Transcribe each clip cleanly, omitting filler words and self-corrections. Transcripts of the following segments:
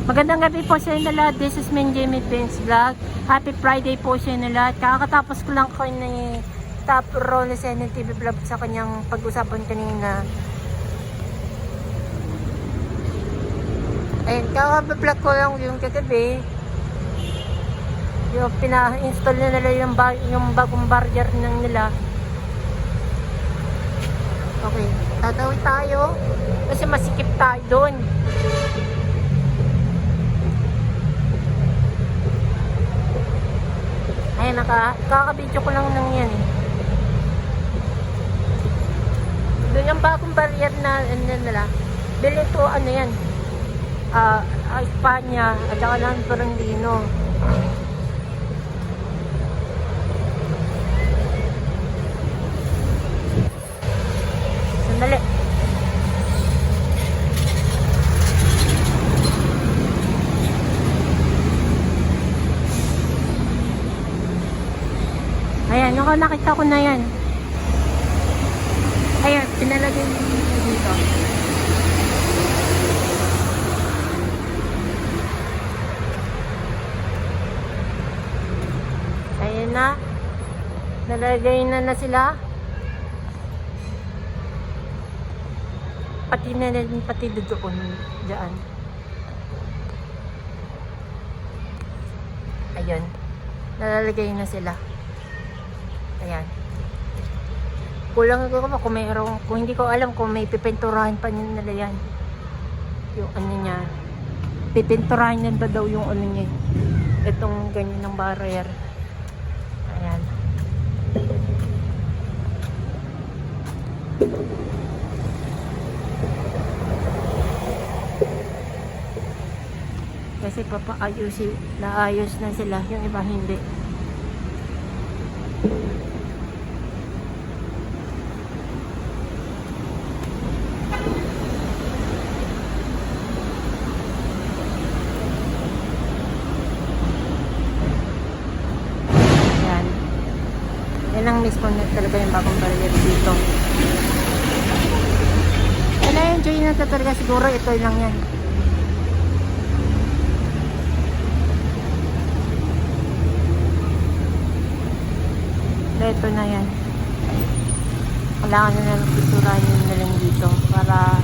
Magandang gabi po sa inyo lahat. This is Min Jamie Pins Vlog. Happy Friday po sa inyo lahat. Kakatapos ko lang kayo ni Top Roles TV Vlog sa kanyang pag-usapan kanina. Ayun, kaka-vlog ko lang yung kagabi. Yung pina-install na nila yung bagong barrier nila. Okay, tatawid tayo kasi masikip tayo doon. Ayan, kakabidyo ko lang ng yan eh. Doon yung bagong barrier na nila. Bili ito, ano yan, Espanya at saka ng Torrendino. Sandali. Ayan, nakita ko na yan. Ayan, pinalagay dito. Ayan na. Nalagay na sila. Pati na rin, pati doon dyan. Ayan. Nalalagay na sila. Ayan. Kulang ako kung mayroong, kung hindi ko alam kung may pipinturahan pa nila yan. Yung ano niya. Pipinturahan yan ba daw yung ano niya. Itong ganyan ng barrier. Ayan. Kasi papaayusin, naayos na sila. Yung iba hindi. Yan ang mismo talaga yung bagong barrier dito. Yan na yung joy na talaga, siguro ito lang yan. Ito na yan. Kailangan na lang pinturahan yun na lang dito para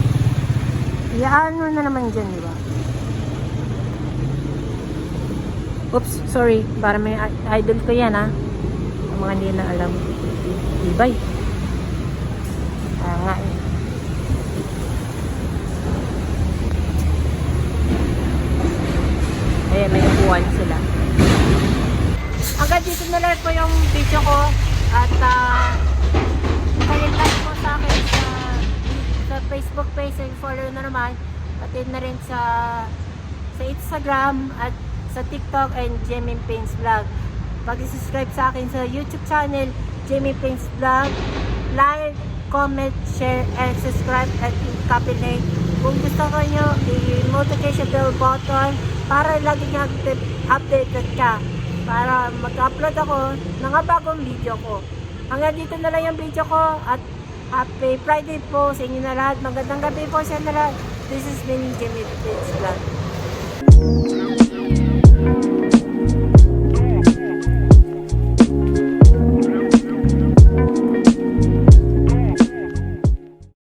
iyaano na naman dyan, di ba? Oops, sorry. Para may idol ko yan, ha? Ang mga hindi na alam. Ibay. Nga eh. Ayan, may upuan sila. Hanggang dito na lang po yung video ko. At like po sa akin sa Facebook page and follow na naman. Pati na rin sa Instagram at sa TikTok and Jamie Pins Vlog. Pag-subscribe sa akin sa YouTube channel, Jamie Pins Vlog. Like, comment, share, and subscribe at copy link. Kung gusto ko nyo, i-notification bell button para lagi nyo updated ka. Para mag-upload ako ng bagong video ko. Hanggang dito na lang yung video ko at happy Friday po sa inyo na lahat. Magandang gabi po sa inyo na lahat. This is Jamie Pins Vlog.